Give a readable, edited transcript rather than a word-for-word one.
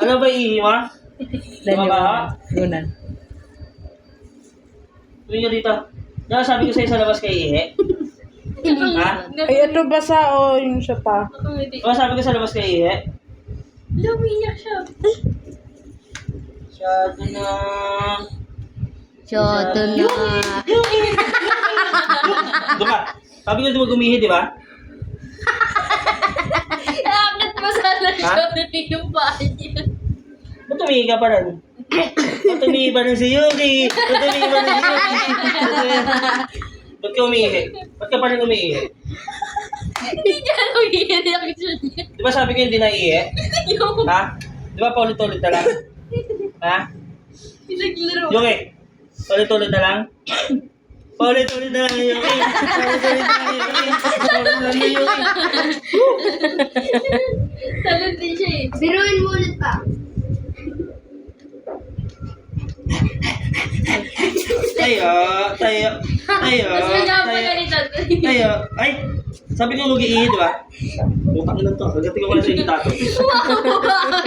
Ano ba ihi mo? Lunan. Tumingin ka dito. Diba sabi ko sa'yo sa labas kayo ihi? Ha? Ay, ito basa o yung siya pa? Diba sabi ko sa labas kayo ihi? Lumiyak siya. Masyado na. Shoto na. Diba? Sabi ko di mo gumihi, di ba? Bakit mo sana Ha? siya yung bahay? Ba't tumingin ka pa rin? Ba't tumingin pa rin si Yuki? Ba't tumingin pa rin si Yuki? Ba't ka umiihi? Ba't ka pa rin umiihi? Hindi niya lumiyak reaction niya. Di ba sabi ko hindi na iihi? Yung Ha? Di ba paulit-ulit na lang? Ha? pinaglaro. Yuki, paulit-ulit na lang? Paulit-ulit na lang Yuki. Paulit-ulit na lang Yuki. Paulit-ulit na lang Yuki. Talon din siya eh. Biruin mo ulit pa. Tayo, tayo, tayo, Mas maganda pa tayo. ganito. Tayo. Ay! Sabi ko mag-iihi, di ba? Utang na to. Gagating ko na sa yung tato. Wow!